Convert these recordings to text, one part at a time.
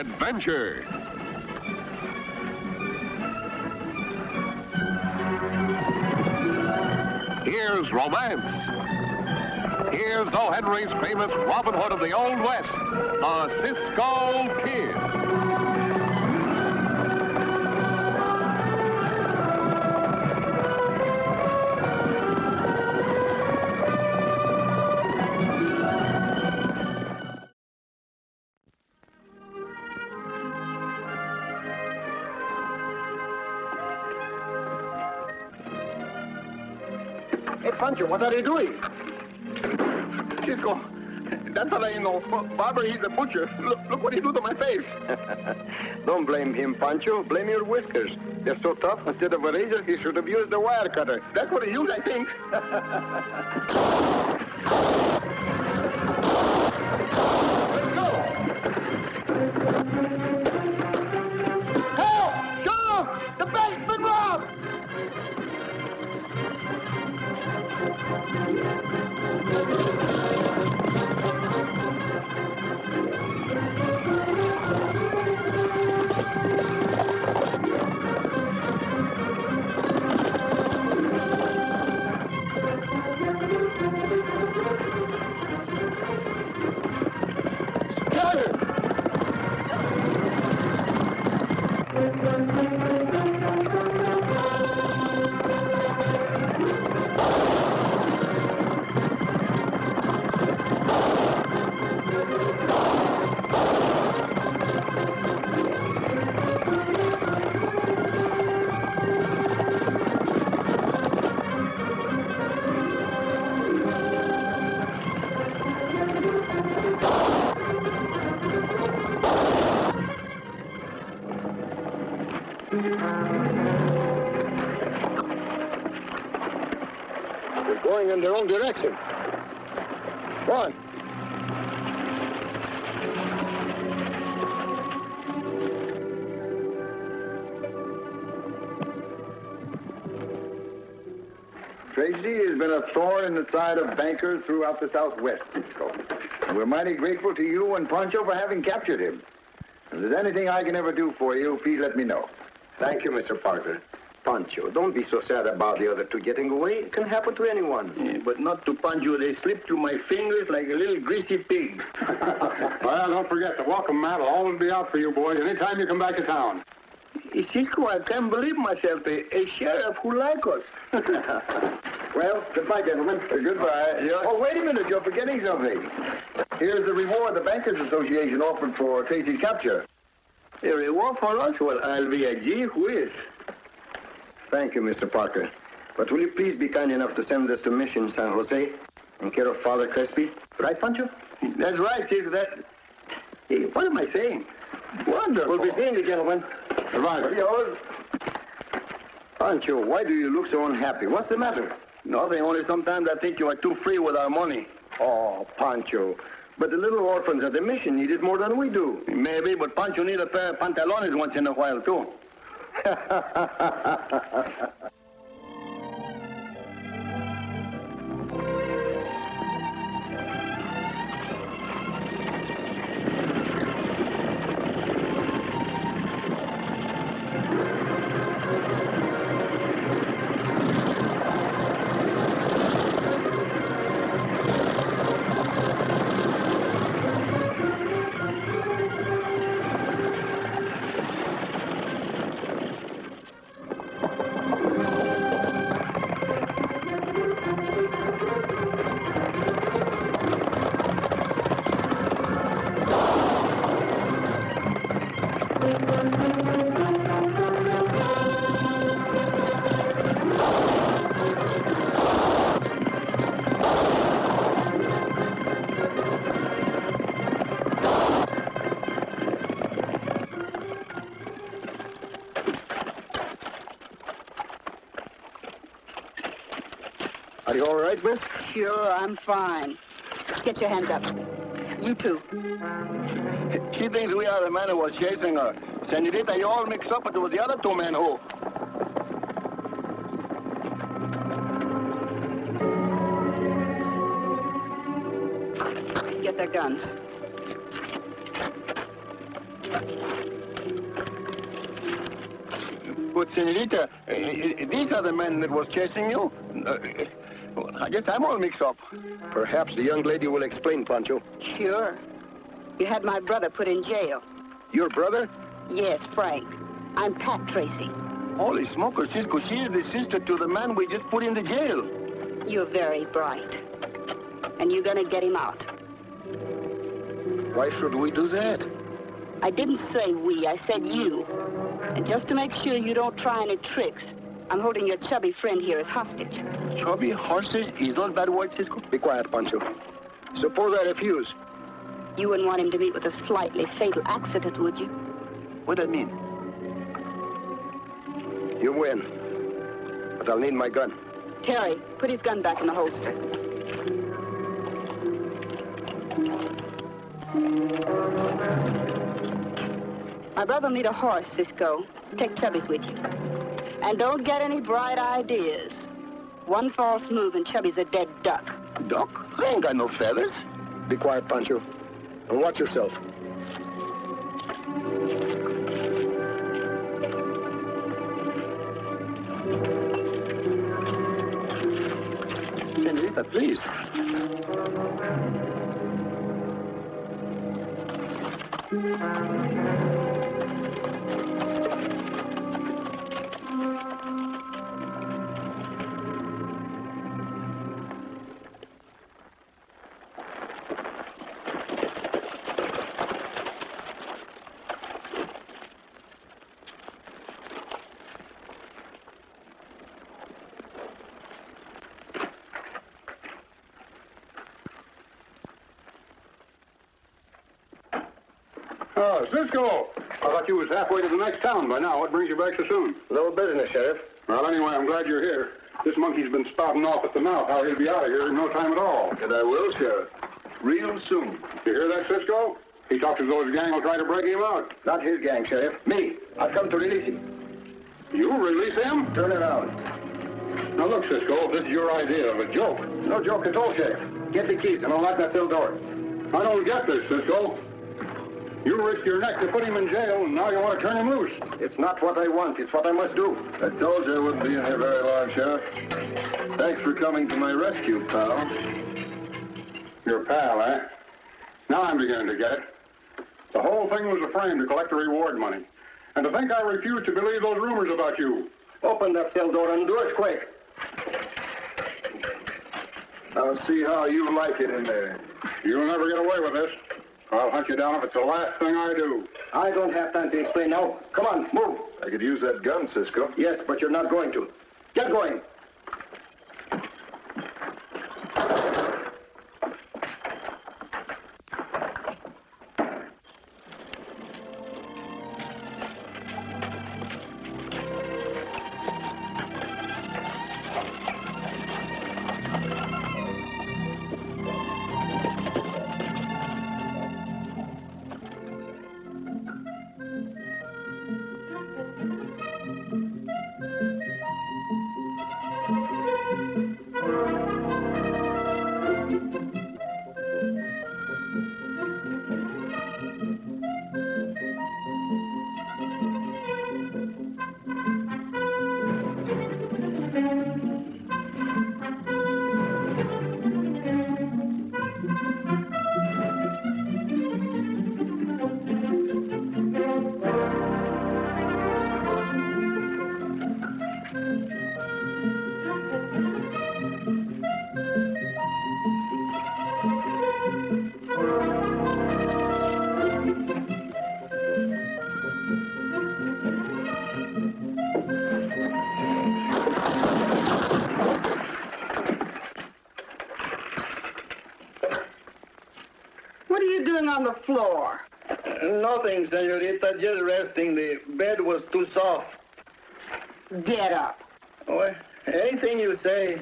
adventure. Here's romance. Here's O. Henry's famous Robin Hood of the Old West, the Cisco Kid. Hey, Pancho, what are you doing? Cisco, that's all I know. Barber, he's a butcher. Look what he do to my face. Don't blame him, Pancho. Blame your whiskers. They're so tough, instead of a razor, he should have used a wire cutter. That's what he used, I think. Let's go. Help! Sheriff! The bank's been robbed! They're going in their own direction. Go on. Tragedy has been a thorn in the side of bankers throughout the Southwest, Cisco. And we're mighty grateful to you and Pancho for having captured him. If there's anything I can ever do for you, please let me know. Thank you, Mr. Parker. Pancho, don't be so sad about the other two getting away. It can happen to anyone. Yeah, but not to Pancho. They slipped through my fingers like a little greasy pig. Well, don't forget, the welcome mat will always be out for you boys anytime you come back to town. Cisco, I can't believe myself. A sheriff who like us. Well, goodbye, gentlemen. Goodbye. Oh, wait a minute. You're forgetting something. Here's the reward the Bankers Association offered for Tracy's capture. A reward for us? Well, I'll be a gee whiz. Thank you, Mr. Parker. But will you please be kind enough to send this to Mission San Jose in care of Father Crespi? Right, Pancho? That's right, Cisco. Hey, what am I saying? Wonderful. We'll be seeing you, gentlemen. Goodbye. Pancho, why do you look so unhappy? What's the matter? Nothing, only sometimes I think you are too free with our money. Oh, Pancho. But the little orphans at the mission need it more than we do. Maybe, but Pancho need a pair of pantalones once in a while, too. Are you all right, miss? Sure, I'm fine. Get your hands up. You too. She thinks we are the man who was chasing her. Senorita, you all mixed up, but it was the other two men who... Get their guns. But, senorita, these are the men that was chasing you. I guess I'm all mixed up. Perhaps the young lady will explain, Pancho. Sure. You had my brother put in jail. Your brother? Yes, Frank. I'm Pat Tracy. Holy smokers, Cisco, she is the sister to the man we just put in the jail. You're very bright. And you're gonna get him out. Why should we do that? I didn't say we, I said you. And just to make sure you don't try any tricks, I'm holding your chubby friend here as hostage. Chubby horses is not bad word, Cisco. Be quiet, Pancho. Suppose I refuse. You wouldn't want him to meet with a slightly fatal accident, would you? What does that mean? You win. But I'll need my gun. Terry, put his gun back in the holster. My brother will need a horse, Cisco. Take Chubby's with you. And don't get any bright ideas. One false move and Chubby's a dead duck. Duck? I ain't got no feathers. Be quiet, Pancho. And watch yourself. Senorita, please. Oh, Cisco! I thought you was halfway to the next town by now. What brings you back so soon? Little business, Sheriff. Well, anyway, I'm glad you're here. This monkey's been spouting off at the mouth how he'll be out of here in no time at all. And I will, Sheriff. Real soon. You hear that, Cisco? He talks as though his gang will try to break him out. Not his gang, Sheriff. Me. I've come to release him. You release him? Turn around. Now look, Cisco, if this is your idea of a joke. No joke at all, Sheriff. Get the keys and unlock that cell door. I don't get this, Cisco. You risked your neck to put him in jail, and now you want to turn him loose. It's not what I want. It's what I must do. I told you I wouldn't be in here very long, Sheriff. Thanks for coming to my rescue, pal. Your pal, eh? Now I'm beginning to get it. The whole thing was a frame to collect the reward money. And to think I refused to believe those rumors about you. Open that cell door and do it quick. I'll see how you like it in there. You'll never get away with this. I'll hunt you down if it's the last thing I do. I don't have time to explain now. Come on, move. I could use that gun, Cisco. Yes, but you're not going to. Get going. On the floor. Nothing, senorita. Just resting. The bed was too soft. Get up. Oh, anything you say.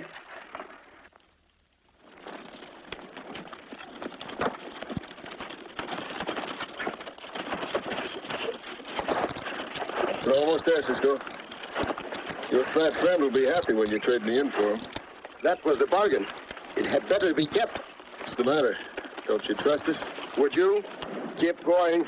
We're almost there, Cisco. Your fat friend will be happy when you trade me in for him. That was the bargain. It had better be kept. What's the matter? Don't you trust us? Would you? Keep going.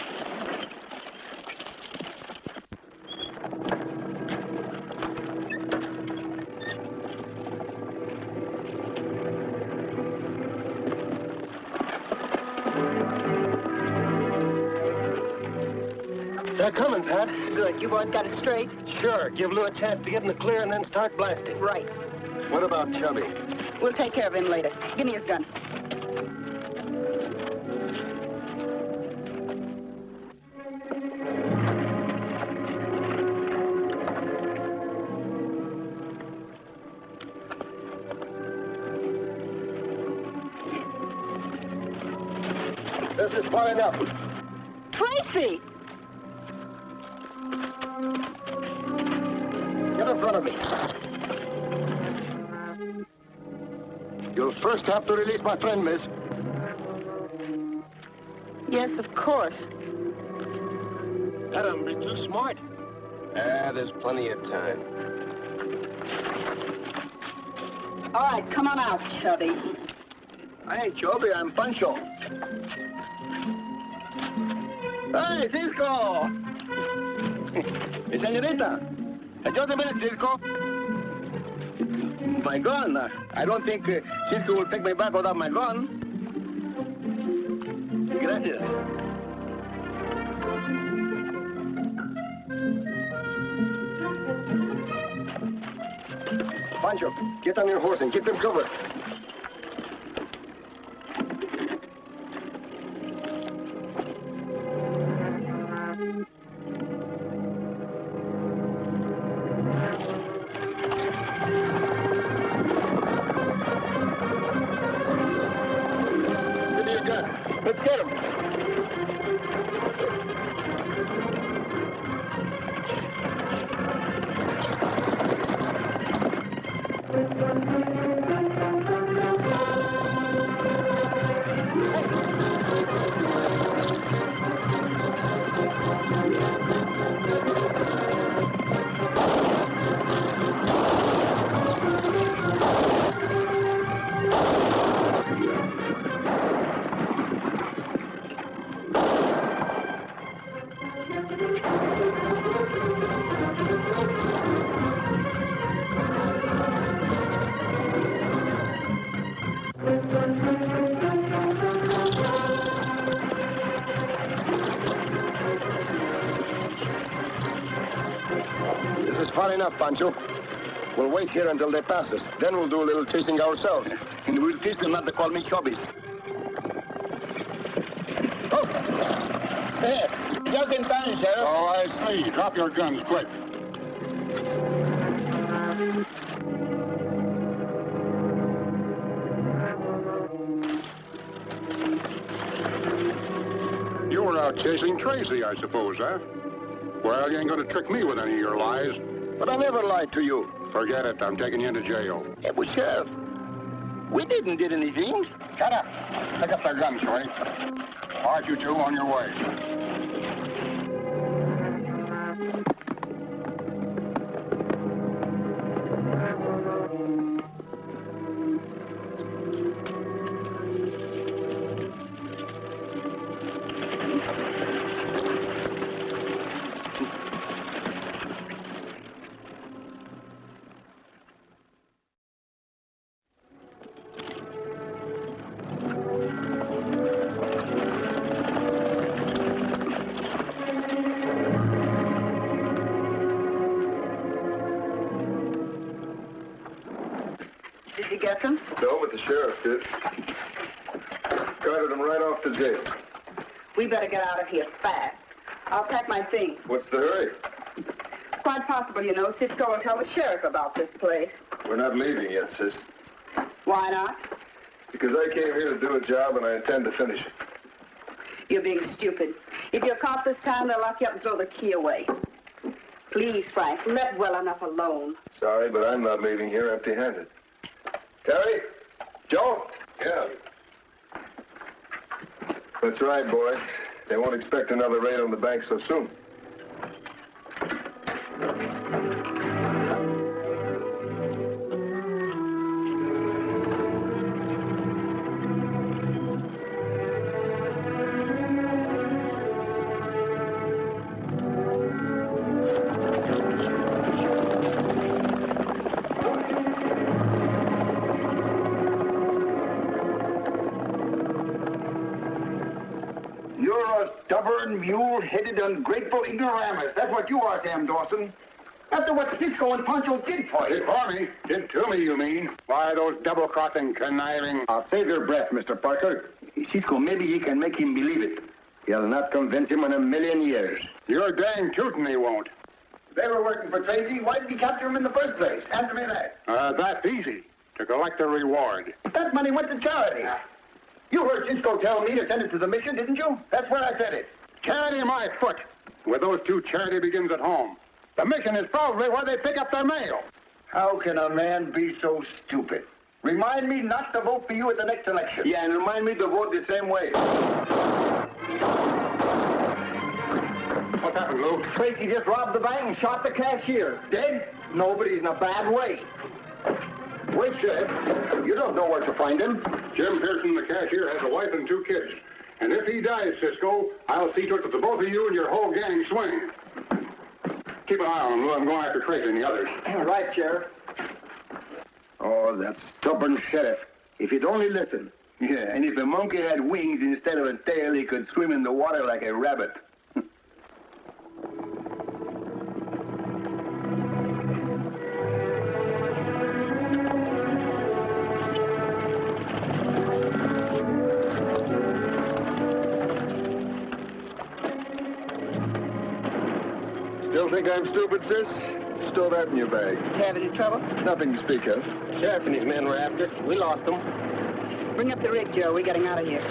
They're coming, Pat. Good. You boys got it straight? Sure. Give Lou a chance to get in the clear and then start blasting. Right. What about Chubby? We'll take care of him later. Give me his gun. This is far enough. Tracy! Get in front of me. You'll first have to release my friend, miss. Yes, of course. Adam, be too smart. There's plenty of time. All right, come on out, Chubby. Hey, Chubby, I'm Pancho. Hey, Cisco! Senorita, just a minute, Cisco. My gun. I don't think Cisco will take me back without my gun. Gracias. Pancho, get on your horse and keep them covered. Give me your gun. Let's get him. This is far enough, Pancho. We'll wait here until they pass us. Then we'll do a little chasing ourselves. And we'll teach them not to call me Chubby. Oh! Hey, just in time, Sheriff. Oh, I see. Drop your guns quick. You were out chasing Tracy, I suppose, huh? Well, you ain't gonna trick me with any of your lies. But I never lied to you. Forget it. I'm taking you into jail. Yeah, but Sheriff, we didn't did anything. Shut up. Pick up their guns, Ray. All right, you two, on your way. Did you get them? No, but the sheriff did. Carted him right off to jail. We better get out of here fast. I'll pack my things. What's the hurry? Quite possible, you know, Cisco will tell the sheriff about this place. We're not leaving yet, sis. Why not? Because I came here to do a job and I intend to finish it. You're being stupid. If you're caught this time, they'll lock you up and throw the key away. Please, Frank, let well enough alone. Sorry, but I'm not leaving here empty-handed. Terry? Joe? Yeah. That's right, boy. They won't expect another raid on the bank so soon. a stubborn, mule-headed, ungrateful ignoramus. That's what you are, Sam Dawson. After what Cisco and Pancho did for you. Did for me? Did to me, you mean? Why, those double-crossing, conniving... I'll save your breath, Mr. Parker. Cisco, maybe he can make him believe it. You'll not convince him in a million years. You're dang tootin' he won't. If they were working for Tracy, why did he capture him in the first place? Answer me that. That's easy. To collect the reward. That money went to charity. You heard Cisco tell me to send it to the mission, didn't you? That's where I said it. Charity my foot. With those two, charity begins at home. The mission is probably where they pick up their mail. How can a man be so stupid? Remind me not to vote for you at the next election. Yeah, and remind me to vote the same way. What's happened, Lou? Tracy just robbed the bank and shot the cashier. Dead? Nobody's in a bad way. Wait, Sheriff. You don't know where to find him. Jim Pearson, the cashier, has a wife and 2 kids. And if he dies, Cisco, I'll see to it that the both of you and your whole gang swing. Keep an eye on him, Lou. I'm going after Tracy and the others. Right, Sheriff. Oh, that stubborn sheriff. If he'd only listen. Yeah, and if a monkey had wings instead of a tail, he could swim in the water like a rabbit. Still think I'm stupid, sis? Stow that in your bag. Have any trouble? Nothing to speak of. Sheriff and his men were after us. We lost them. Bring up the rig, Joe. We're getting out of here.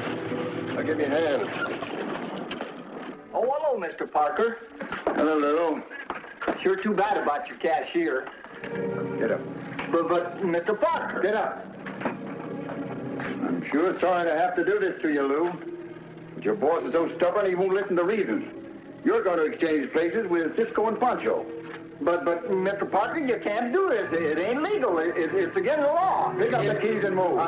I'll give you a hand. Oh, hello, Mr. Parker. Hello, Lou. Sure too bad about your cashier. Get up. But Mr. Parker. Get up. I'm sure sorry to have to do this to you, Lou. But your boss is so stubborn he won't listen to reason. You're going to exchange places with Cisco and Pancho. But Mr. Parker, you can't do this. It ain't legal. It's against the law. Pick up the keys and move.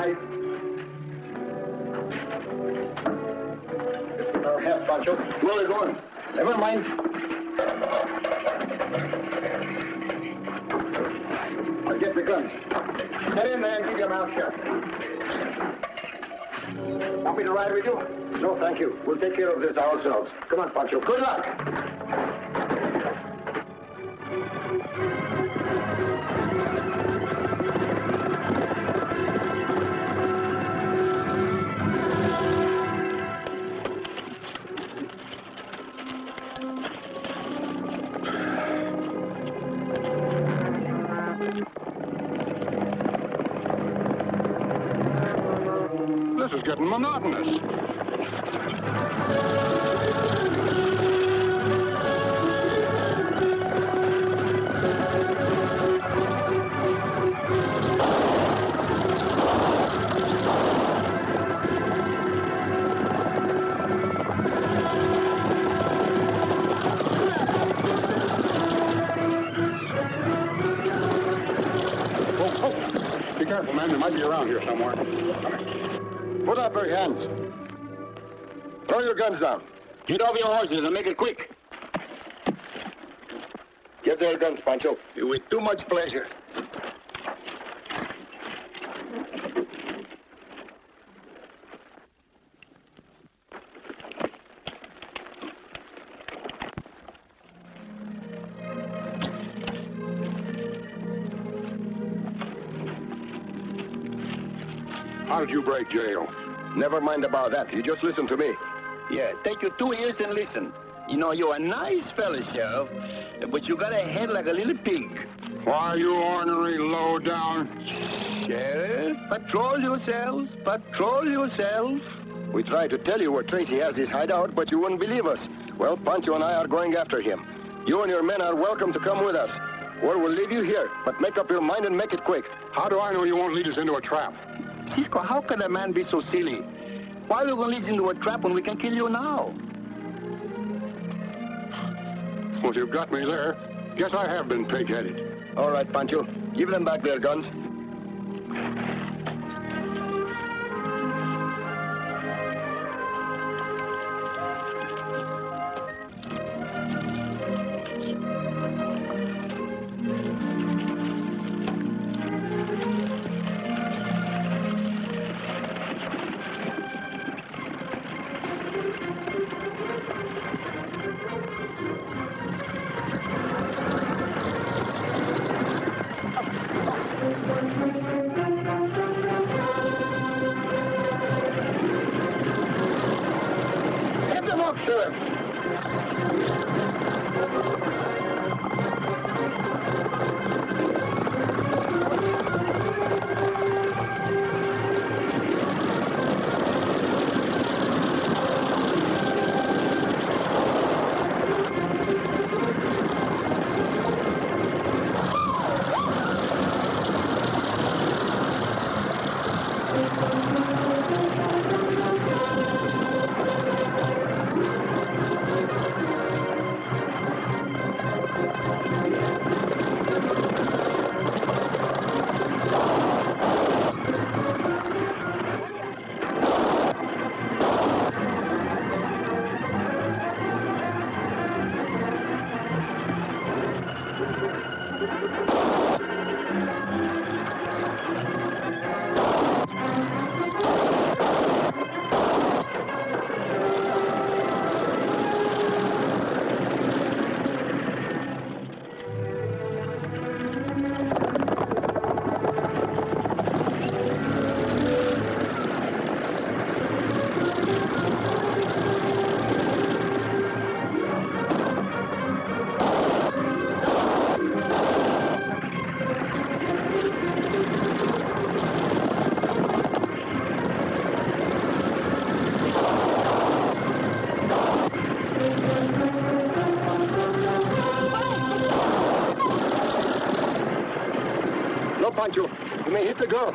It's in our hat, Pancho. Where are we going? Never mind. I'll get the guns. Get in there and keep your mouth shut. Want me to ride with you? No, thank you. We'll take care of this ourselves. Come on, Pancho. Good luck. This is getting monotonous. Be careful, man. They might be around here somewhere. Put up your hands. Throw your guns down. Get off your horses and make it quick. Get their guns, Pancho. With too much pleasure. How did you break jail? Never mind about that. You just listen to me. Yeah, take your 2 ears and listen. You know, you're a nice fella, Sheriff, but you got a head like a little pig. Why, you ornery low-down... Sheriff, patrol yourself. Patrol yourself. We tried to tell you where Tracy has his hideout, but you wouldn't believe us. Well, Pancho and I are going after him. You and your men are welcome to come with us. Or we'll leave you here, but make up your mind and make it quick. How do I know you won't lead us into a trap? Cisco, how can a man be so silly? Why are we going to lead you into a trap when we can kill you now? Well, you've got me there. Guess I have been pig-headed. All right, Pancho. Give them back their guns. up, Sheriff. Pancho, you may hit the girl.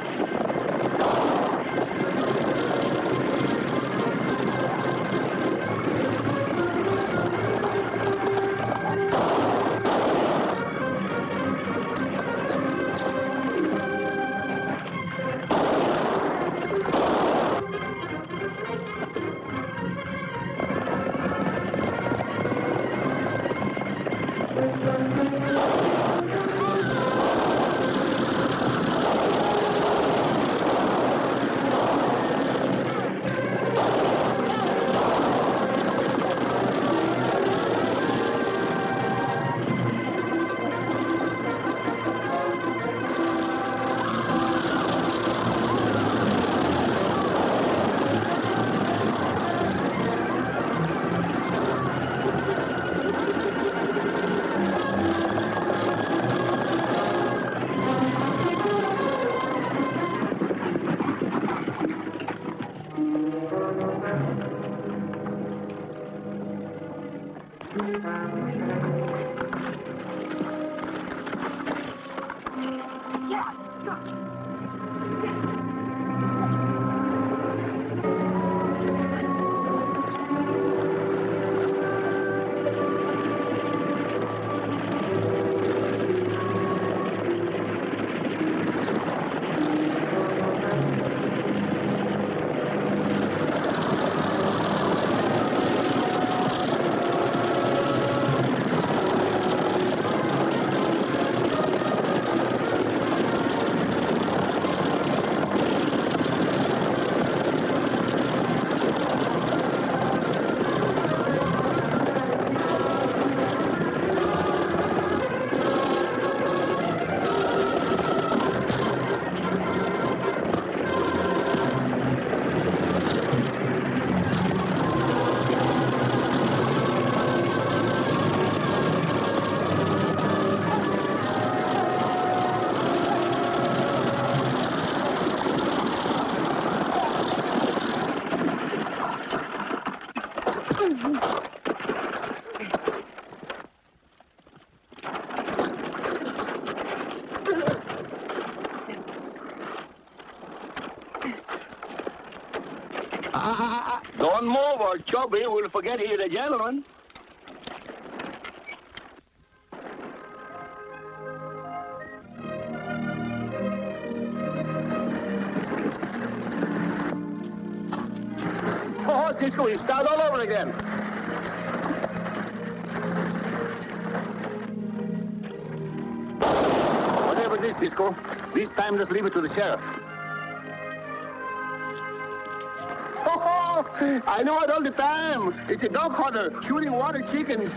Don't move or Chubby will forget he's a gentleman. Oh, Cisco, he started all over again. Whatever it is, Cisco, this time let's leave it to the sheriff. Oh, I know it all the time. It's a dog hunter shooting water chickens.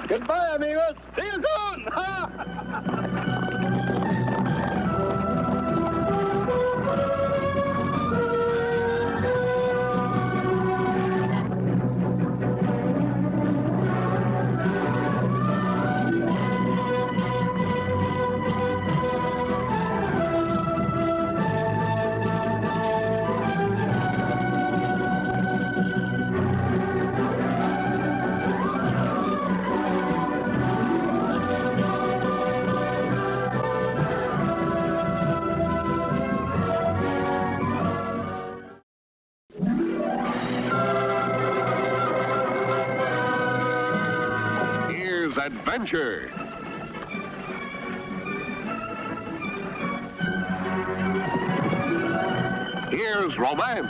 Goodbye, amigos. See you soon. Adventure. Here's romance.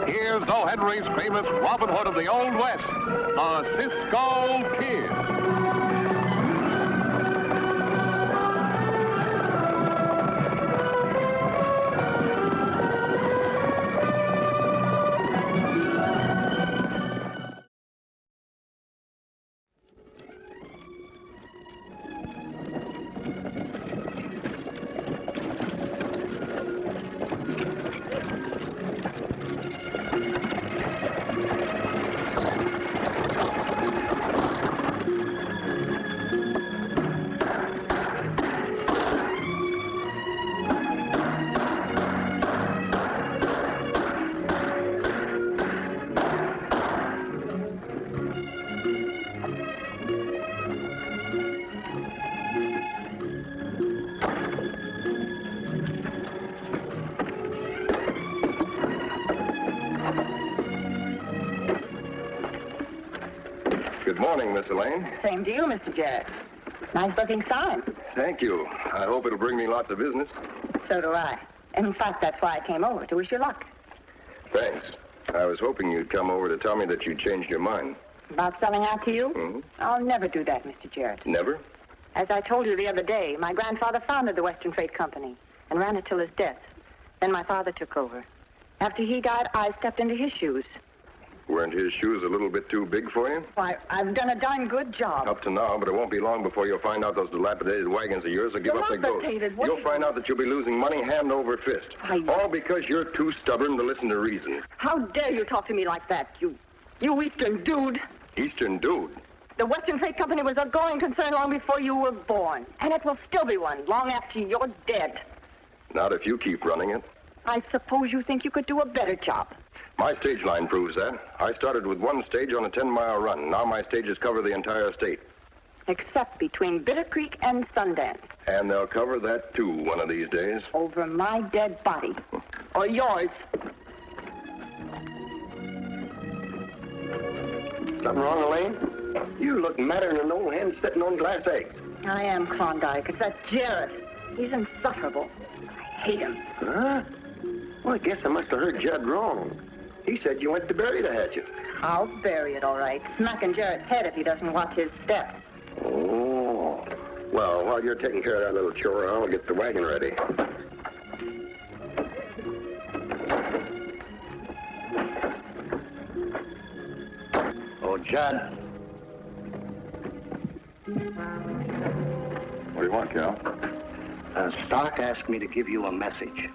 Here's O. Henry's famous Robin Hood of the Old West, the Cisco Kid. Good morning, Miss Elaine. Same to you, Mr. Jarrett. Nice-looking sign. Thank you. I hope it'll bring me lots of business. So do I. In fact, that's why I came over, to wish you luck. Thanks. I was hoping you'd come over to tell me that you changed your mind. About selling out to you? Mm-hmm. I'll never do that, Mr. Jarrett. Never? As I told you the other day, my grandfather founded the Western Freight Company and ran it till his death. Then my father took over. After he died, I stepped into his shoes. Weren't his shoes a little bit too big for you? Why, I've done a darn good job. Up to now, but it won't be long before you'll find out those dilapidated wagons of yours will give up their ghost. Dilapidated? What? You'll find out that you'll be losing money hand over fist. All because you're too stubborn to listen to reason. How dare you talk to me like that, you Eastern dude? Eastern dude? The Western Freight Company was a going concern long before you were born. And it will still be one long after you're dead. Not if you keep running it. I suppose you think you could do a better job. My stage line proves that. I started with one stage on a 10-mile run. Now my stages cover the entire state. Except between Bitter Creek and Sundance. And they'll cover that, too, one of these days. Over my dead body. Or yours. Something wrong, Elaine? You look madder than an old hen sitting on glass eggs. I am Klondike. It's that Jarrett. He's insufferable. I hate him. Huh? Well, I guess I must have heard Judd wrong. He said you went to bury the hatchet. I'll bury it, all right. Smacking Jarrett's head if he doesn't watch his step. Oh. Well, while you're taking care of that little chore, I'll get the wagon ready. Oh, Judd. What do you want, Cal? Stark asked me to give you a message.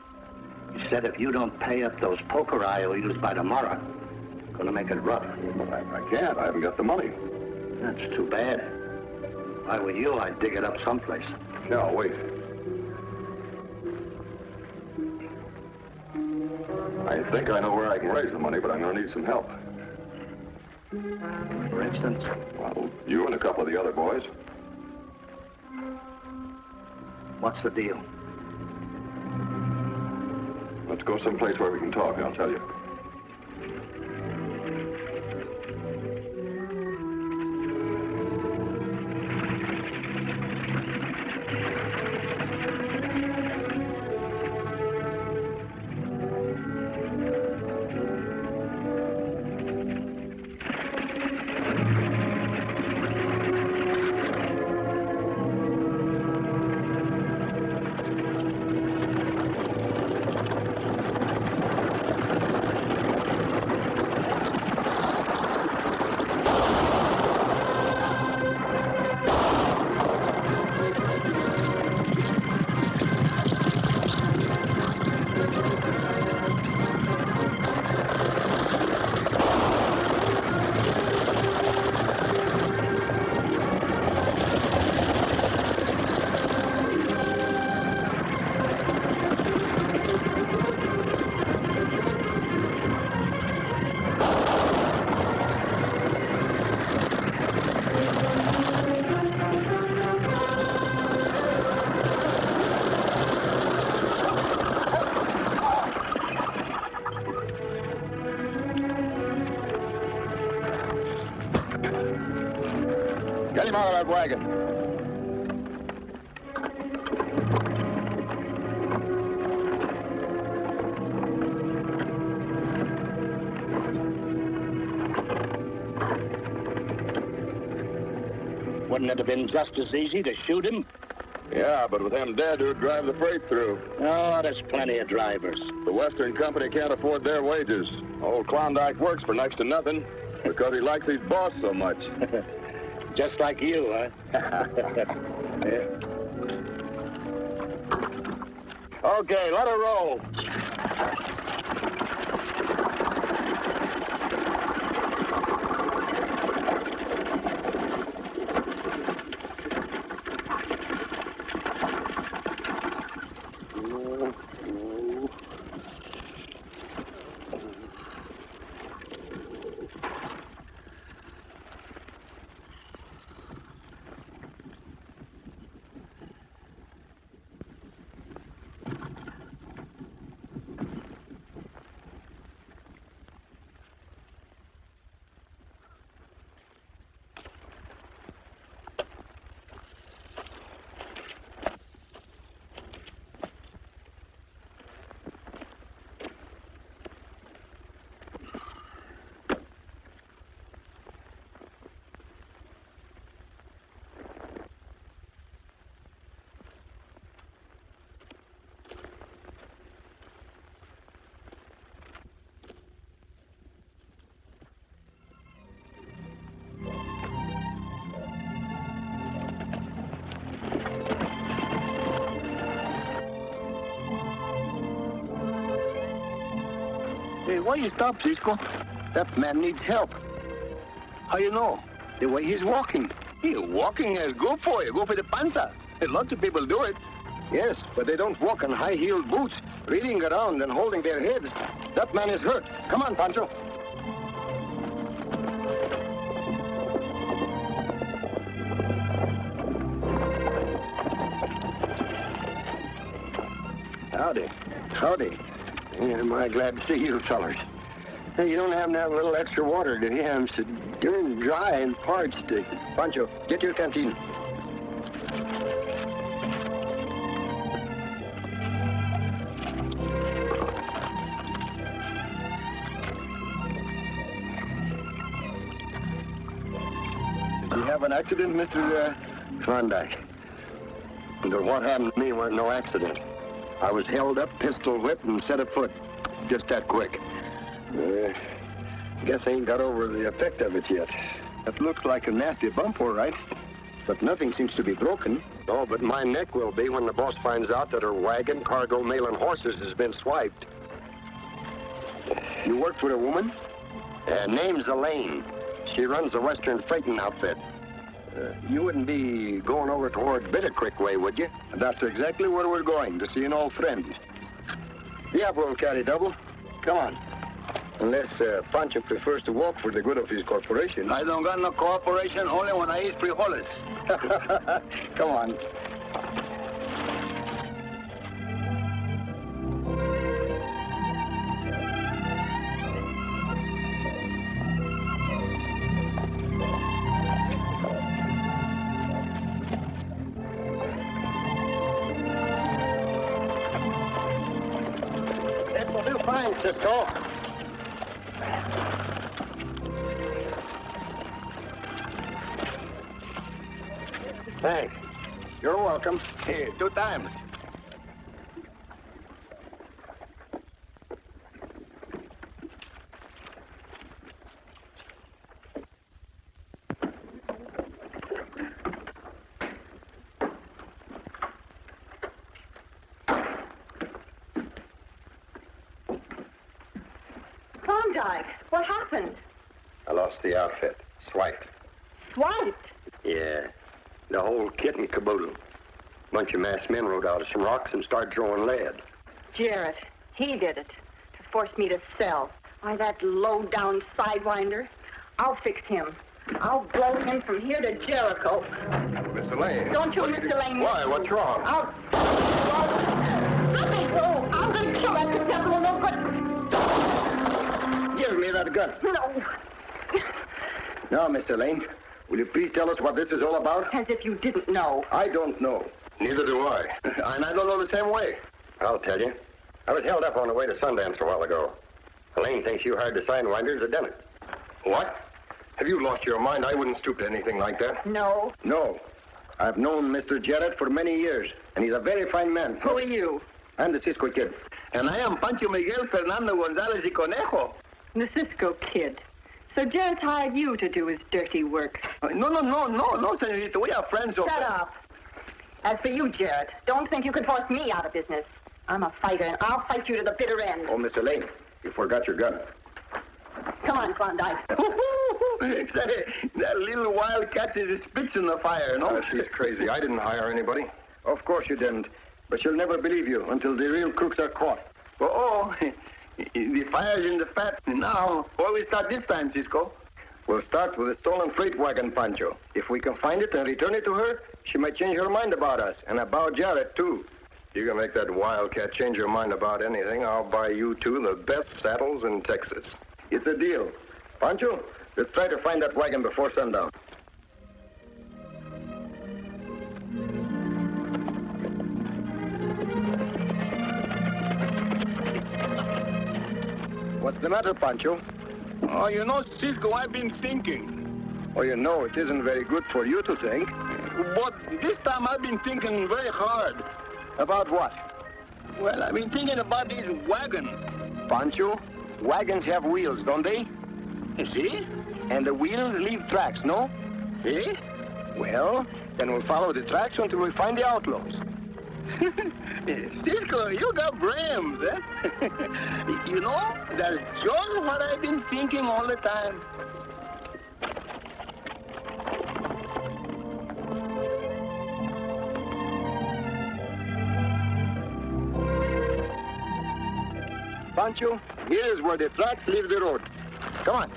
He said if you don't pay up those poker IOUs by tomorrow, gonna make it rough. I can't. I haven't got the money. That's too bad. If I were you, I'd dig it up someplace. Cal, wait. I think I know where I can raise the money, but I'm gonna need some help. For instance? Well, you and a couple of the other boys. What's the deal? Let's go someplace where we can talk, I'll tell you. him out of that wagon. Wouldn't it have been just as easy to shoot him? Yeah, but with him dead, who'd drive the freight through? Oh, there's plenty of drivers. The Western Company can't afford their wages. Old Klondike works for next to nothing because he likes his boss so much. Just like you, huh? Yeah. Okay, let her roll. Hey, why you stop, Cisco? That man needs help. How you know? The way he's walking. Hey, walking is good for you. Good for the panza. Lots of people do it. Yes, but they don't walk in high-heeled boots, reeling around and holding their heads. That man is hurt. Come on, Pancho. Howdy. Howdy. Am I glad to see you fellers. Hey, you don't happen to have a little extra water, do you? I'm so darn dry and parched. Pancho, get your canteen. Did you have an accident, Mr. Klondike? But what happened to me wasn't no accident. I was held up, pistol whipped, and set afoot. Just that quick. Guess I ain't got over the effect of it yet. That looks like a nasty bump, all right. But nothing seems to be broken. Oh, but my neck will be when the boss finds out that her wagon, cargo, mail, and horses has been swiped. You work for a woman? Name's Elaine. She runs the Western Freighting outfit. You wouldn't be going over toward Bitter Creek way, would you? That's exactly where we're going, to see an old friend. Yeah, we'll carry double. Come on. Unless Pancho prefers to walk for the good of his corporation. I don't got no corporation, only when I eat frijoles. Come on. Fine, Cisco. Thanks. You're welcome. Here, 2 times. Klondike, what happened? I lost the outfit. Swiped. Swiped? Yeah. The whole kit and caboodle. Bunch of masked men rode out of some rocks and started throwing lead. Jarrett, he did it. To force me to sell. Why, that low-down sidewinder. I'll fix him. I'll blow him from here to Jericho. Miss Elaine. Don't you, Miss Elaine. Why? What's wrong? Let me go. I'm going to kill that devil. No good. Give me that gun. No. Now, Miss Elaine, Will you please tell us what this is all about? As if you didn't know. I don't know. Neither do I. And I don't know the same way. I'll tell you. I was held up on the way to Sundance a while ago. Elaine thinks you hired the sidewinders that done it. What? Have you lost your mind? I wouldn't stoop to anything like that. No. No. I've known Mr. Jarrett for many years, and he's a very fine man. Who are you? I'm the Cisco Kid. And I am Pancho Miguel Fernando González y Conejo. The Cisco Kid. So Jarrett's hired you to do his dirty work. No, senorita. We are friends. Shut up. As for you, Jarrett, don't think you can force me out of business. I'm a fighter, and I'll fight you to the bitter end. Oh, Miss Elaine, you forgot your gun. Come on, Klondike. that little wildcat is spits in the fire, no? Oh, she's crazy. I didn't hire anybody. Of course you didn't. But she'll never believe you until the real crooks are caught. Oh, the fire's in the fat. Now, where we start this time, Cisco? We'll start with the stolen freight wagon, Pancho. If we can find it and return it to her, she might change her mind about us, and about Jarrett, too. You can make that wildcat change her mind about anything. I'll buy you two the best saddles in Texas. It's a deal. Pancho, let's try to find that wagon before sundown. What's the matter, Pancho? Oh, you know, Cisco, I've been thinking. Oh, you know, it isn't very good for you to think. But this time I've been thinking very hard. About what? Well, I've been thinking about these wagons. Pancho, wagons have wheels, don't they? See? And the wheels leave tracks, no? See? Well, then we'll follow the tracks until we find the outlaws. Cisco, you got brains, eh? You know, that's just what I've been thinking all the time. Pancho, here is where the tracks leave the road. Come on.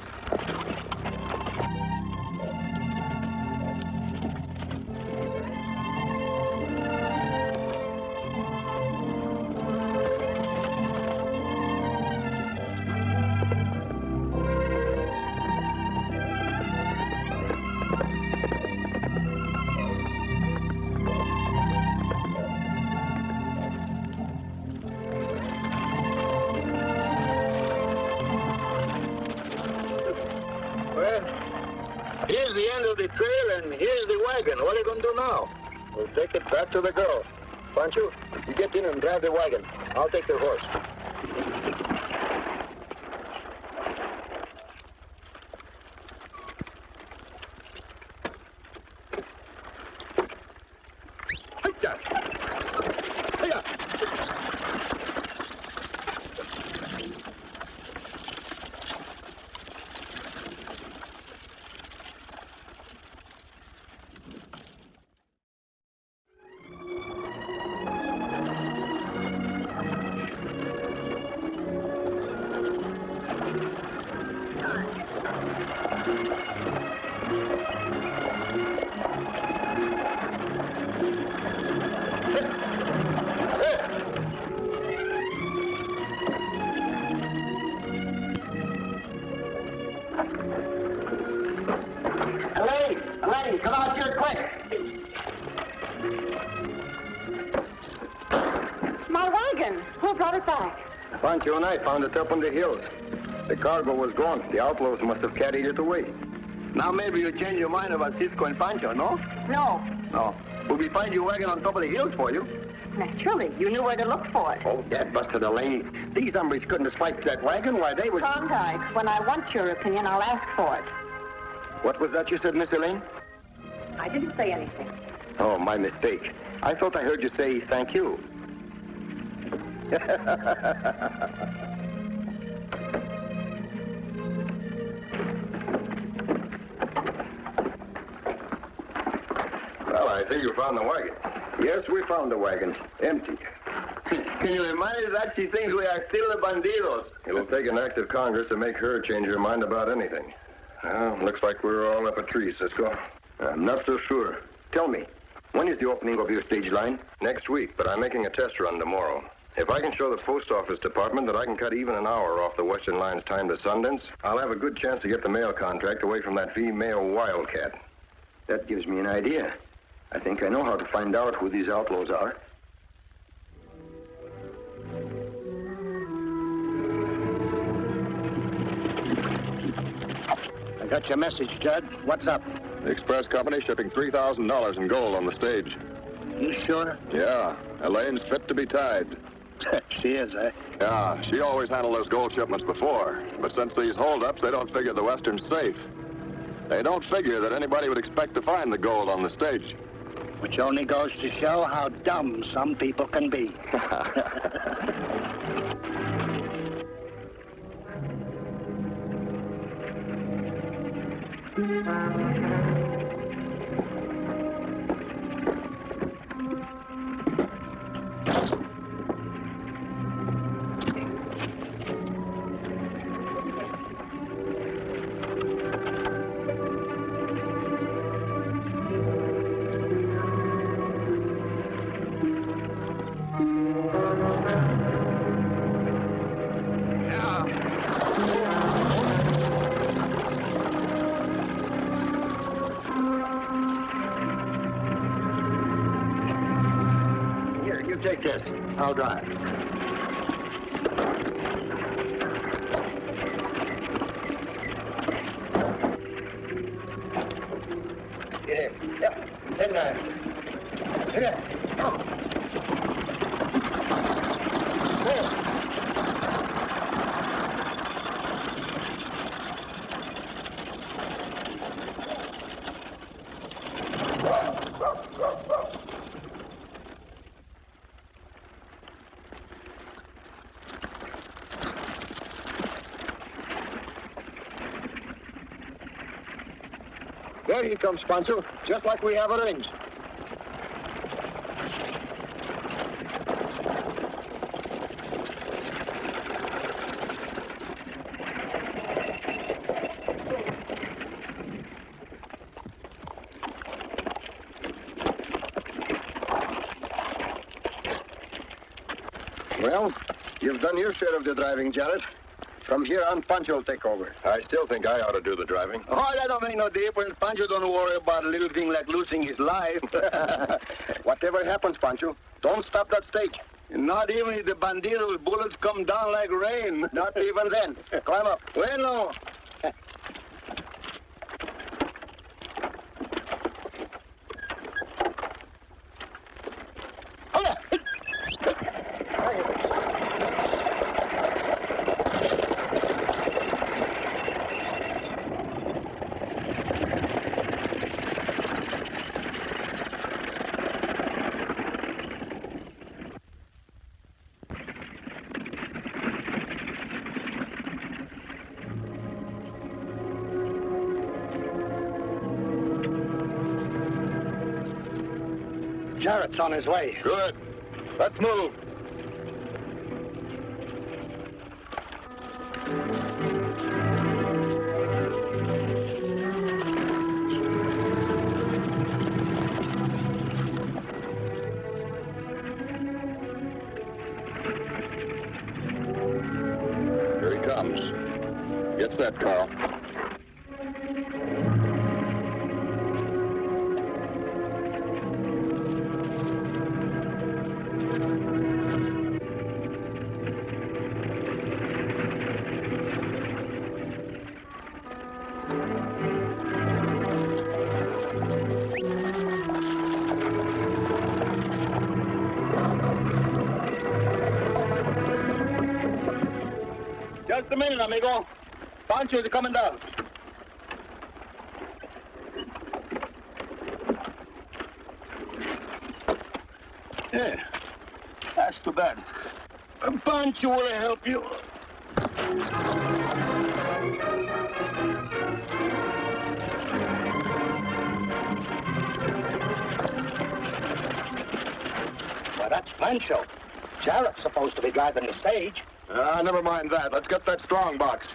Here's the end of the trail, and here's the wagon. What are you going to do now? We'll take it back to the girl. Pancho, you get in and drive the wagon. I'll take the horse. Elaine, come out here quick. My wagon. Who brought it back? Pancho and I found it up on the hills. The cargo was gone. The outlaws must have carried it away. Now maybe you change your mind about Cisco and Pancho, no? No. No. Will we find your wagon on top of the hills for you? Naturally. You knew where to look for it. Oh, that busted Elaine. These hombres couldn't have swiped that wagon. Why, they was... Klondike, when I want your opinion, I'll ask for it. What was that you said, Miss Elaine? I didn't say anything. Oh, my mistake. I thought I heard you say thank you. Well, I see you found the wagon. Yes, we found the wagon. Empty. Can you remind us that she thinks we are still the bandidos? It'll take an act of Congress to make her change her mind about anything. Well, looks like we're all up a tree, Cisco. I'm not so sure. Tell me, when is the opening of your stage line? Next week, but I'm making a test run tomorrow. If I can show the post office department that I can cut even an hour off the Western Line's time to Sundance, I'll have a good chance to get the mail contract away from that female wildcat. That gives me an idea. I think I know how to find out who these outlaws are. I got your message, Judd. What's up? The express company shipping $3,000 in gold on the stage. You sure? Yeah. Elaine's fit to be tied. She is, eh? Yeah, she always handled those gold shipments before. But since these holdups, they don't figure the Western's safe. They don't figure that anybody would expect to find the gold on the stage. Which only goes to show how dumb some people can be. Take this. I'll drive. Get in. Yep. Head drive. Here. Come. Whoa. There he comes, Pancho, just like we have arranged. Well, you've done your share of the driving, Jarrett. From here on, Pancho will take over. I still think I ought to do the driving. Oh, that don't make no difference. Pancho don't worry about a little thing like losing his life. Whatever happens, Pancho, don't stop that stage. Not even if the bandidos' bullets come down like rain. Not even then. Climb up. Well, no. Jarrett's on his way. Good. Let's move. Here he comes. Get set, Carl. Just a minute, amigo. Pancho is coming down. Yeah, that's too bad. Pancho will help you. Well, that's Pancho. Jarrett's supposed to be driving the stage. Never mind that. Let's get that strong box.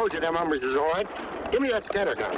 told you them hombres is all right. Give me that scatter gun.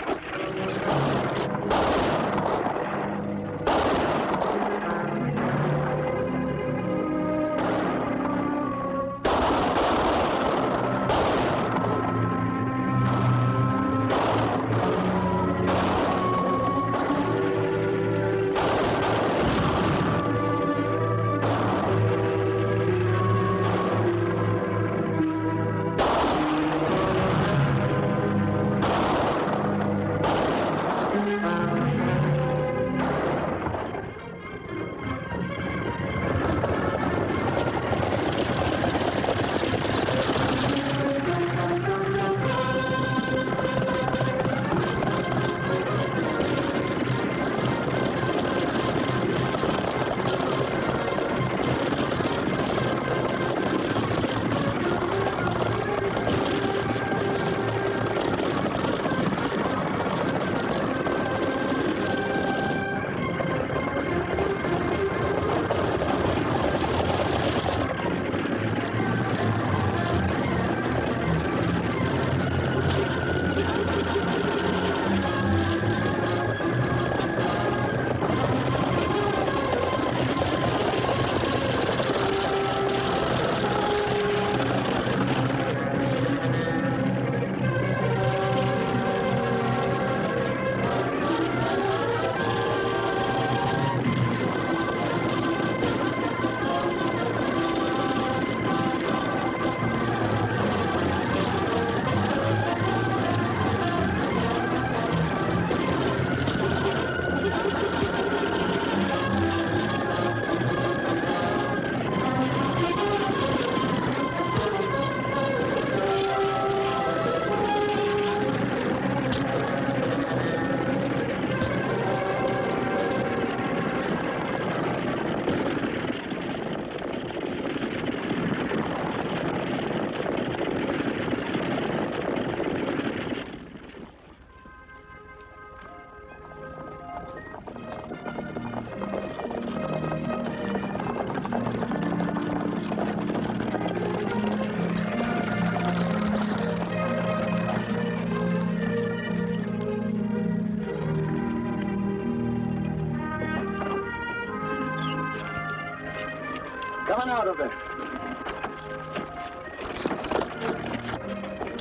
Coming out of there.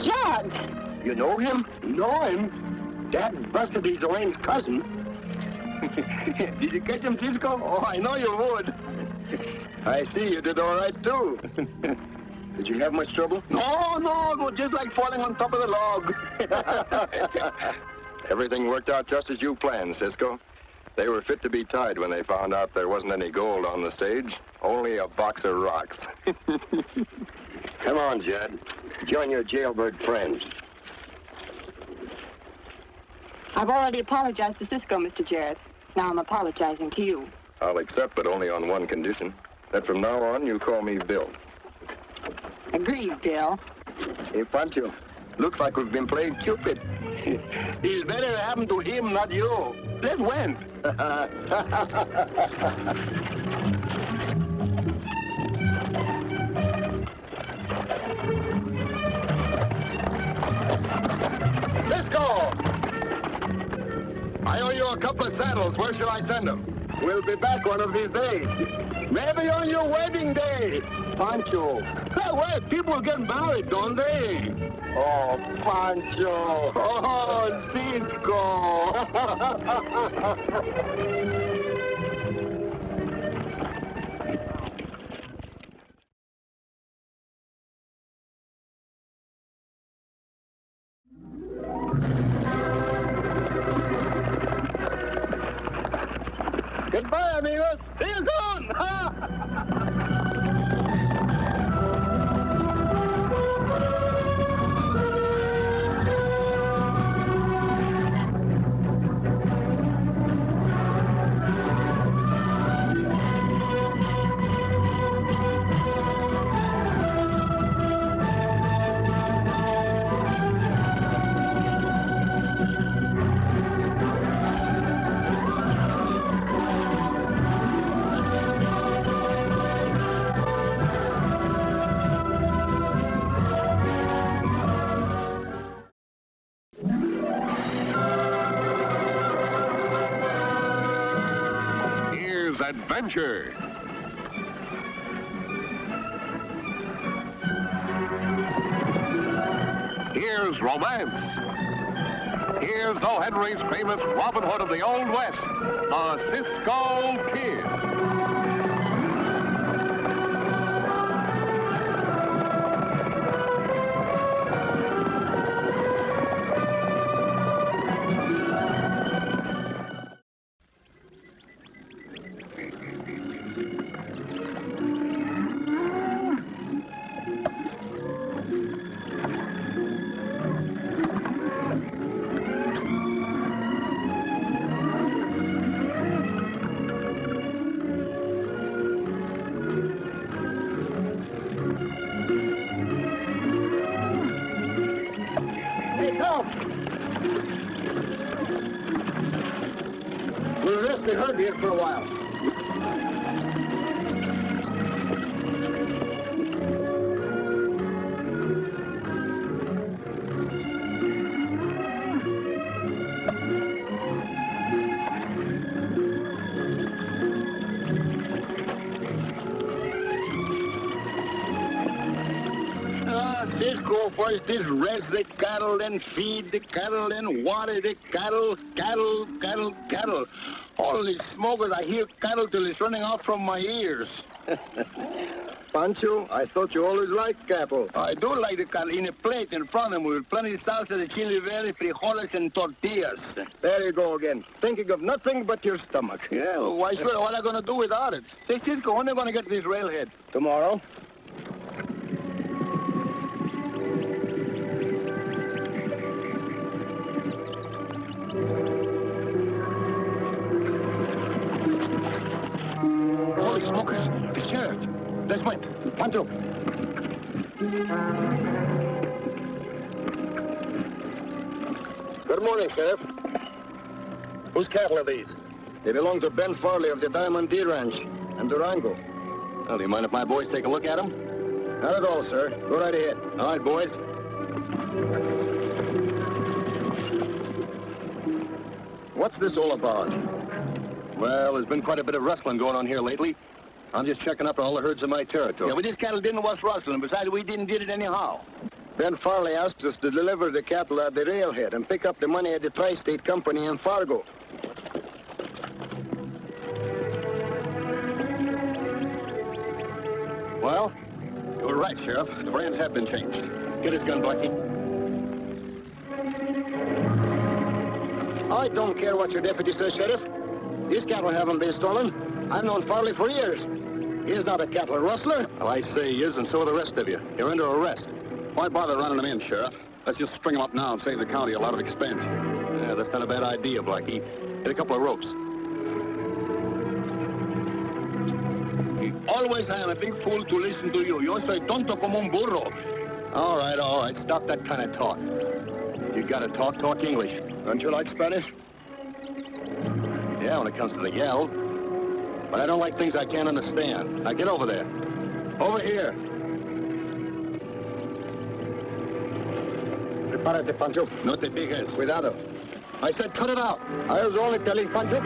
Judd! You know him? Know him? Dad busted he's Elaine's cousin. Did you catch him, Cisco? Oh, I know you would. I see you did all right, too. Did you have much trouble? No, it was just like falling on top of the log. Everything worked out just as you planned, Cisco. They were fit to be tied when they found out there wasn't any gold on the stage, only a box of rocks. Come on, Judd. Join your jailbird friends. I've already apologized to Cisco, Mr. Jarrett. Now I'm apologizing to you. I'll accept, but only on one condition. That from now on, you call me Bill. Agreed, Bill. Hey, Pancho, looks like we've been playing Cupid. It's better to happen to him, not you. Let's win. Cisco! I owe you a couple of saddles. Where shall I send them? We'll be back one of these days. Maybe on your wedding day, Pancho. Well, people get married, don't they? Oh, Pancho. Oh, Cisco. Goodbye, amigos. See you soon. adventure. Here's romance. Here's O. Henry's famous Robin Hood of the Old West, the Cisco Kid. We'll rest the herd here for a while. Cisco, first is rest the cattle, then feed the cattle, then water the cattle. Holy smokers, I hear cattle till it's running out from my ears. Pancho, I thought you always liked cattle. I do like the cattle in a plate in front of me with plenty of salsa de chile verde, frijoles, and tortillas. There you go again, thinking of nothing but your stomach. Yeah, well, why sure, what am I going to do without it? Say, Cisco, when are they going to get this railhead? Tomorrow. Holy smokers, the sheriff. Let's wait. Pancho. Good morning, Sheriff. Whose cattle are these? They belong to Ben Farley of the Diamond D Ranch and Grjngo. Well, do you mind if my boys take a look at them? Not at all, sir. Go right ahead. All right, boys. What's this all about? Well, there's been quite a bit of rustling going on here lately. I'm just checking up on all the herds in my territory. Yeah, but this cattle didn't was rustling. Besides, we didn't did it anyhow. Ben Farley asked us to deliver the cattle at the railhead and pick up the money at the Tri-State Company in Fargo. Well, you were right, Sheriff. The brands have been changed. Get his gun, Blackie. I don't care what your deputy says, Sheriff. These cattle haven't been stolen. I've known Farley for years. He's not a cattle rustler. Well, I say he is, and so are the rest of you. You're under arrest. Why bother running them in, Sheriff? Let's just string them up now and save the county a lot of expense. Yeah, that's not a bad idea, Blackie. Get a couple of ropes. Always I am a big fool to listen to you. Yo soy tonto como un burro. All right. Stop that kind of talk. You gotta talk English. Don't you like Spanish? Yeah, when it comes to the yell. But I don't like things I can't understand. Now get over there. Over here. Prepárate, Pancho. No te piques. Cuidado. I said cut it out. I was only telling Pancho.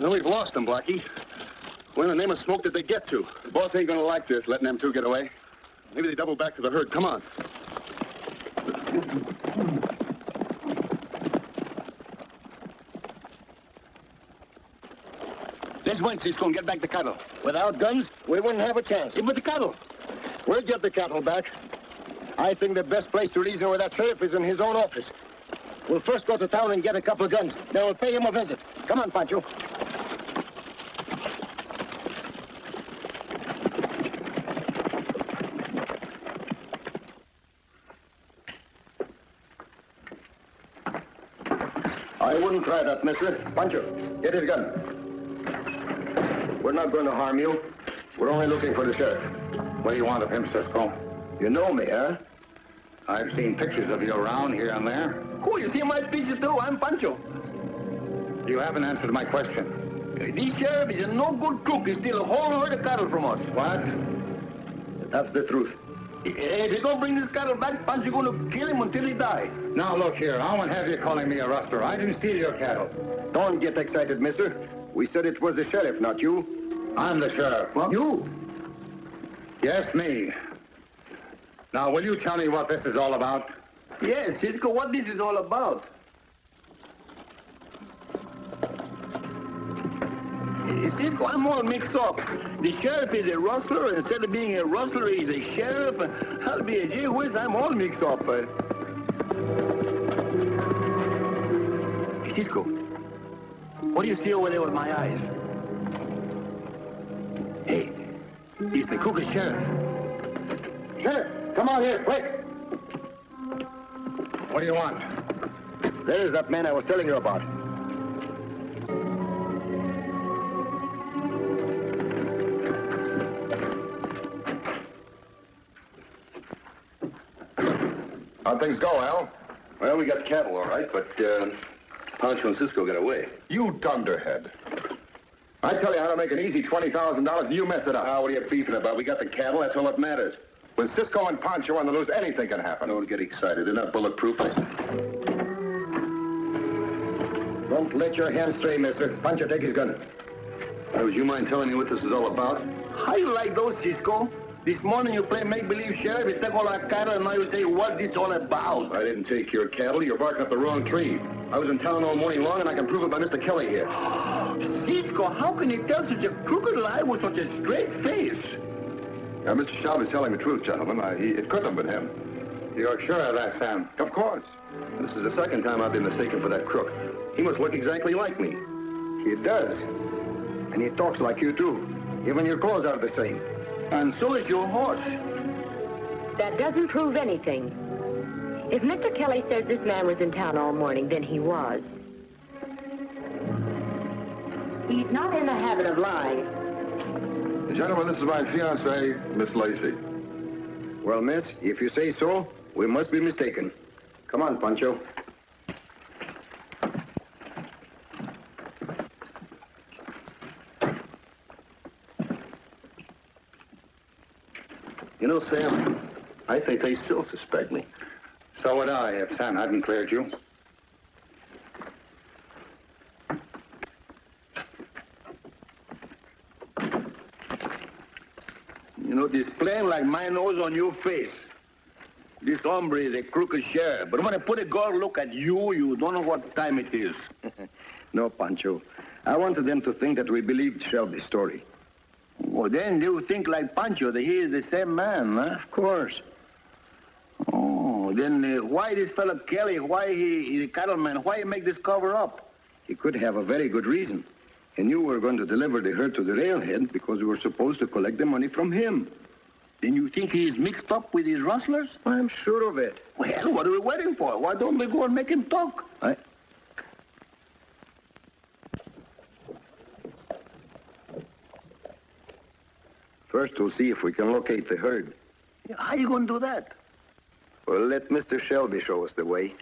Well, we've lost them, Blackie. Where in the name of smoke did they get to? The boss ain't gonna like this, letting them two get away. Maybe they double back to the herd. Come on. Let's wait, Cisco, and get back the cattle. Without guns, we wouldn't have a chance. But the cattle? We'll get the cattle back. I think the best place to reason with that sheriff is in his own office. We'll first go to town and get a couple of guns. Then we'll pay him a visit. Come on, Pancho. I wouldn't try that, mister. Pancho, get his gun. We're not going to harm you. We're only looking for the sheriff. What do you want of him, Cisco? You know me, huh? I've seen pictures of you around here and there. Cool, you see my picture too. I'm Pancho. You haven't answered my question. This sheriff is a no good crook. He steals a whole herd of cattle from us. What? That's the truth. If you don't bring this cattle back, Pancho's going to kill him until he dies. Now, look here. I won't have you calling me a rustler. I didn't steal your cattle. Don't get excited, mister. We said it was the sheriff, not you. I'm the sheriff. What? You? Yes, me. Now, will you tell me what this is all about? Yes, Cisco, what this is all about. Cisco, I'm all mixed up. The sheriff is a rustler. Instead of being a rustler, he's a sheriff. I'll be a gee whiz. I'm all mixed up. Cisco, what do you see over there with my eyes? Hey, he's the crooked sheriff. Sheriff, come out here, quick. What do you want? There's that man I was telling you about. How'd things go, Al? Well, we got the cattle, all right, but Pancho and Cisco got away. You dunderhead. I tell you how to make an easy $20,000 and you mess it up. Ah, what are you beefing about? We got the cattle, that's all that matters. When Cisco and Pancho on the loose, anything can happen. Don't get excited. They're not bulletproof. Don't let your hands stray, mister. Pancho, take his gun. Would you mind telling me what this is all about? How you like those, Cisco? This morning you play make-believe sheriff, you take all our cattle, and now you say, what's this all about? I didn't take your cattle. You're barking up the wrong tree. I was in town all morning long, and I can prove it by Mr. Kelly here. Cisco, how can you tell such a crooked lie with such a straight face? Mr. Shelby's telling the truth, gentlemen. It couldn't have been him. You're sure of that, Sam? Of course. This is the second time I've been mistaken for that crook. He must look exactly like me. He does. And he talks like you, too. Even your clothes are the same. And so is your horse. That doesn't prove anything. If Mr. Kelly says this man was in town all morning, then he was. He's not in the habit of lying. Gentlemen, this is my fiancée, Miss Lacey. Well, miss, if you say so, we must be mistaken. Come on, Pancho. You know, Sam, I think they still suspect me. So would I if Sam hadn't cleared you. You know, this plain like my nose on your face. This hombre is a crooked sheriff. But when I put a guard look at you, you don't know what time it is. No, Pancho. I wanted them to think that we believed Shelby's story. Well, then you think like Pancho, that he is the same man, huh? Of course. Oh, then why this fellow Kelly, why he's a cattleman, why he make this cover up? He could have a very good reason. He knew we were going to deliver the herd to the railhead because we were supposed to collect the money from him. Then you think he's mixed up with these rustlers? I'm sure of it. Well, what are we waiting for? Why don't we go and make him talk? First, we'll see if we can locate the herd. How are you going to do that? Well, let Mr. Shelby show us the way.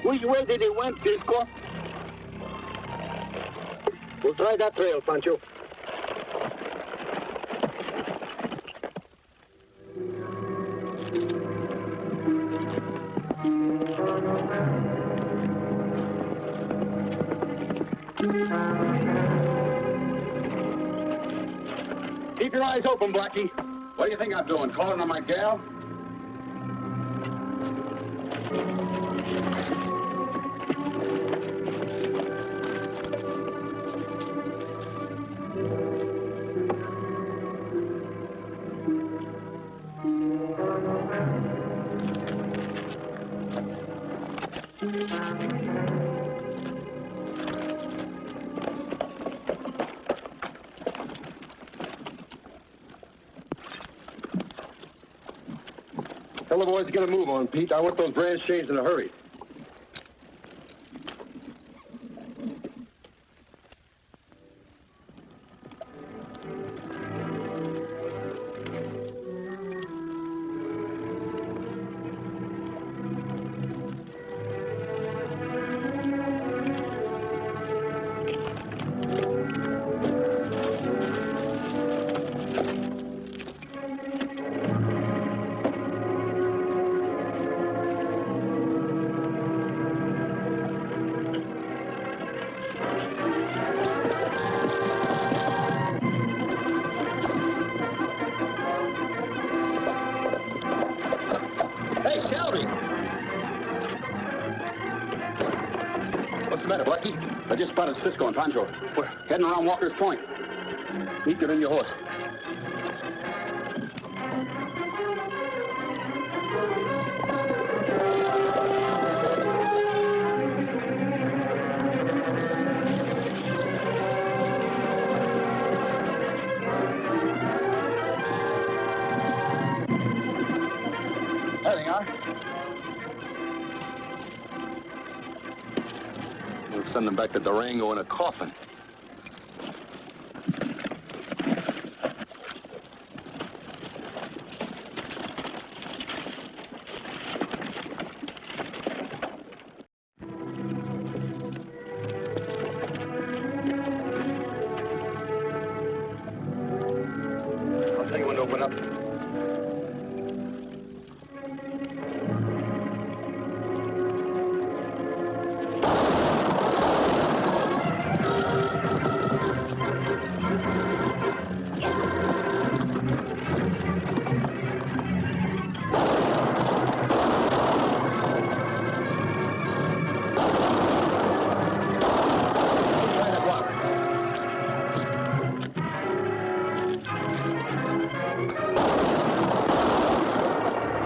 Which way did he went, Cisco? We'll try that trail, Pancho. Keep your eyes open, Blackie. What do you think I'm doing, calling on my gal? Tell the boys to get a move on, Pete. I want those brands changed in a hurry. I just spotted Cisco and Pancho. We're heading around Walker's Point. Pete, get in your horse. There they are. We'll send them back to Grjngo in a coffin. I'll tell you when to open up.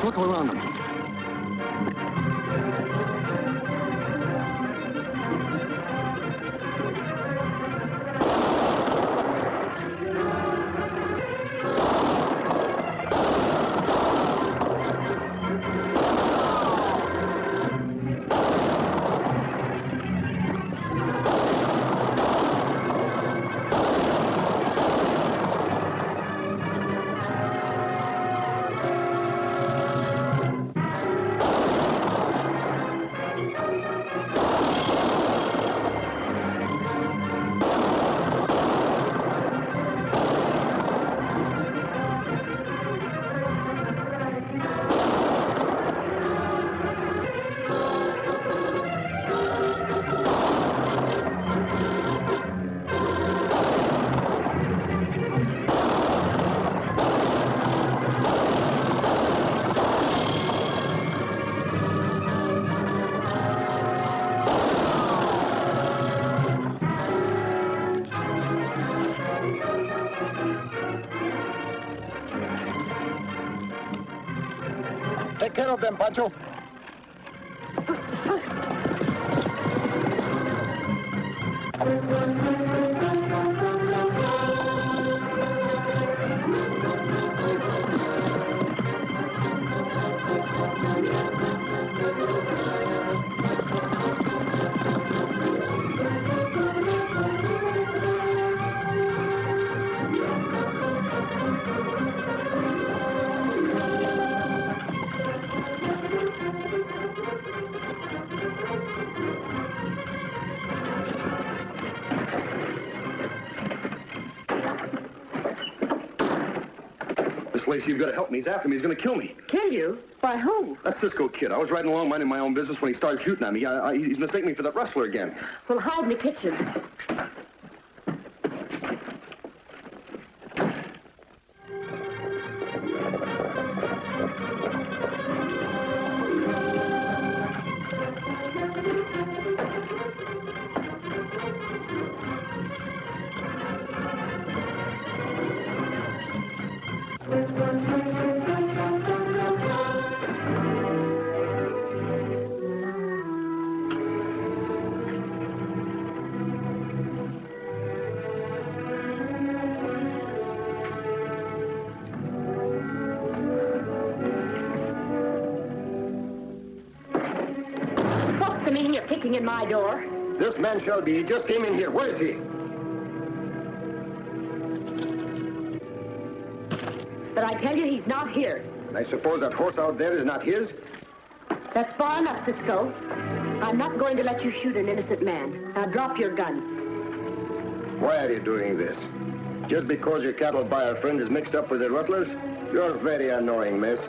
Circle around them. Take care of them, Pancho. Miss Lacey, you've got to help me. He's after me. He's going to kill me. Kill you? By who? That's Cisco Kid. I was riding along minding my own business when he started shooting at me. He's mistaken me for that rustler again. Well, hide in the kitchen. In my door. This man Shelby, he just came in here. Where is he? But I tell you, he's not here. I suppose that horse out there is not his? That's far enough, Cisco. I'm not going to let you shoot an innocent man. Now drop your gun. Why are you doing this? Just because your cattle buyer friend is mixed up with the rustlers? You're very annoying, miss.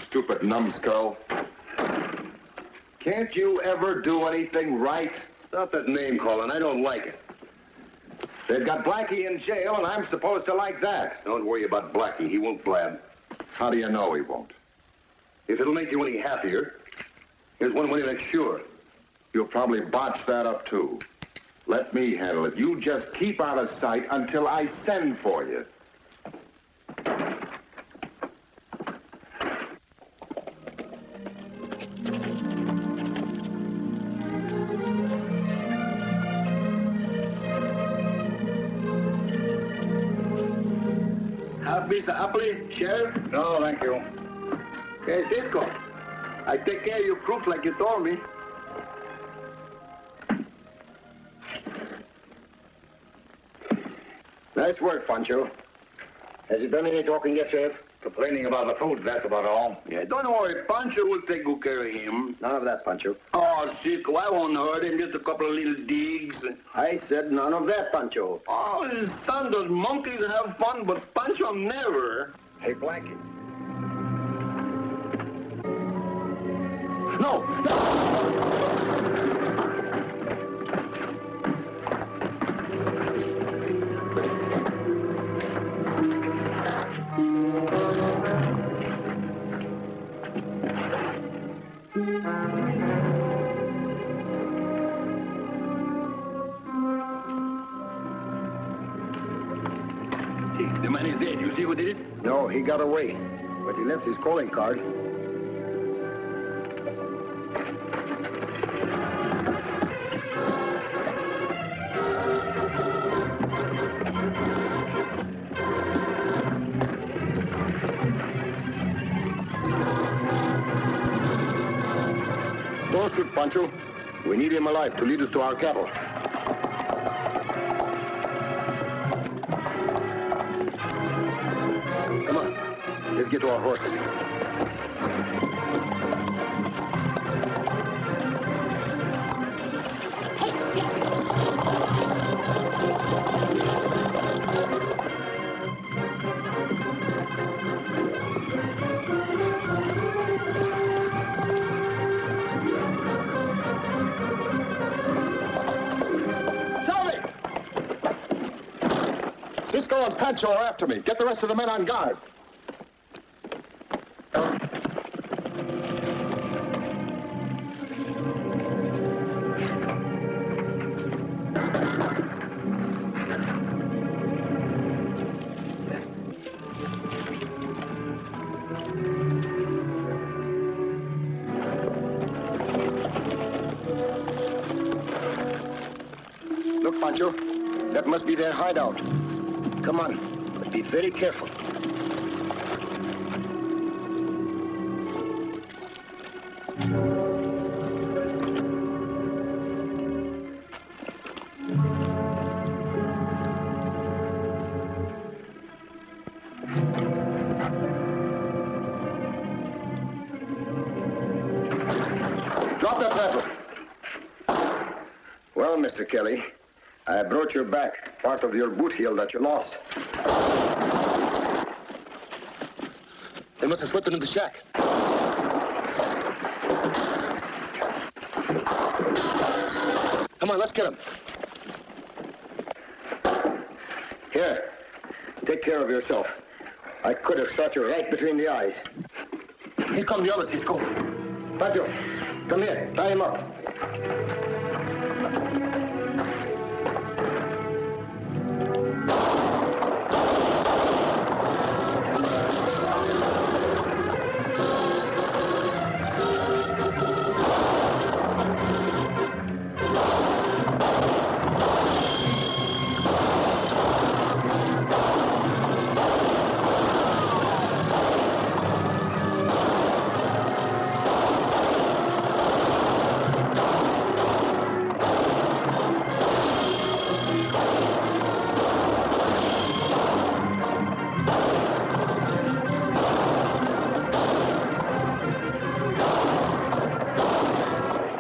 Stupid numbskull. Can't you ever do anything right? Stop that name calling. I don't like it. They've got Blackie in jail, and I'm supposed to like that. Don't worry about Blackie. He won't blab. How do you know he won't? If it'll make you any happier, here's one way to make sure. You'll probably botch that up, too. Let me handle it. You just keep out of sight until I send for you. Piece of apple, Sheriff? No, thank you. Hey, Cisco, I take care of your crooks like you told me. Nice work, Pancho. Has he done any talking yet, Sheriff? Complaining about the food, that's about all. Yeah, don't worry. Pancho will take good care of him. None of that, Pancho. Oh, Cisco, I won't hurt him. Just a couple of little digs. I said none of that, Pancho. Oh, his son does monkeys have fun, but Pancho never. Hey, Blackie. No! The man is dead. You see who did it? No, he got away. But he left his calling card. Don't shoot, Pancho. We need him alive to lead us to our cattle. Come on. Let's get to our horses. Cisco and Pancho are after me. Get the rest of the men on guard. That must be their hideout. Come on, but be very careful. Drop that rifle. Well, Mr. Kelly, I brought you back part of your boot heel that you lost. They must have slipped it in the shack. Come on, let's get him. Here, take care of yourself. I could have shot you right between the eyes. Here come the others, Cisco. Pancho, come here. Tie him up.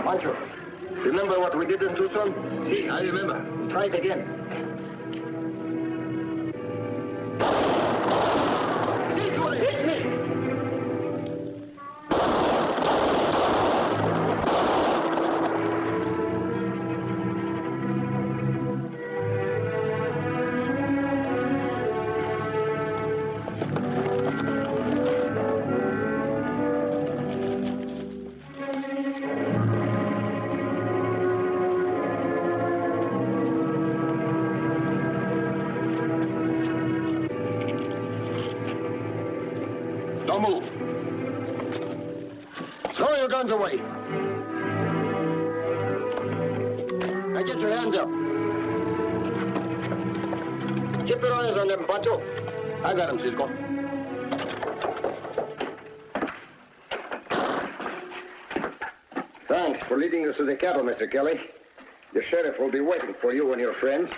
Pancho, remember what we did in Tucson? See, I remember. Try it again. Cisco, hit me! Don't move. Throw your guns away. Now get your hands up. Keep your eyes on them, Pancho. I got him, Cisco. Thanks for leading us to the cattle, Mr. Kelly. The sheriff will be waiting for you and your friends.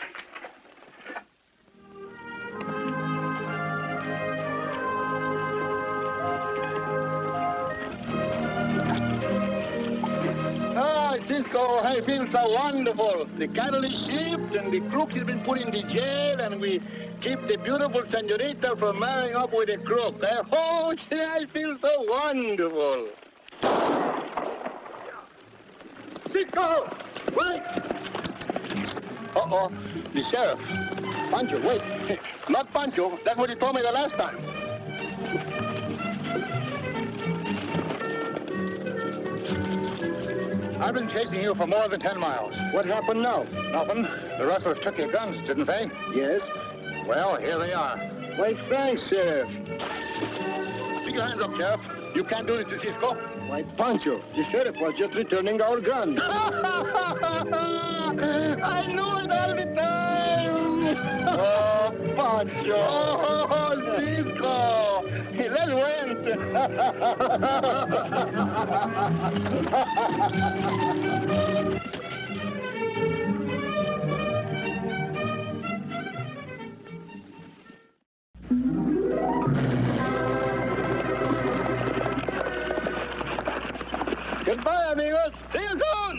Cisco, I feel so wonderful. The cattle is shipped and the crooks has been put in the jail and we keep the beautiful senorita from marrying up with a crook. Oh, I feel so wonderful. Cisco, wait! Uh-oh, the sheriff. Pancho, wait. Not Pancho. That's what he told me the last time. I've been chasing you for more than 10 miles. What happened now? Nothing. The rustlers took your guns, didn't they? Yes. Well, here they are. Why, thanks, Sheriff. Pick your hands up, Sheriff. You can't do this to Cisco. Why, Pancho, the sheriff was just returning our guns. I knew it all the time. Oh, Pancho. Oh, Cisco. Let's went. Goodbye, amigos. See you soon.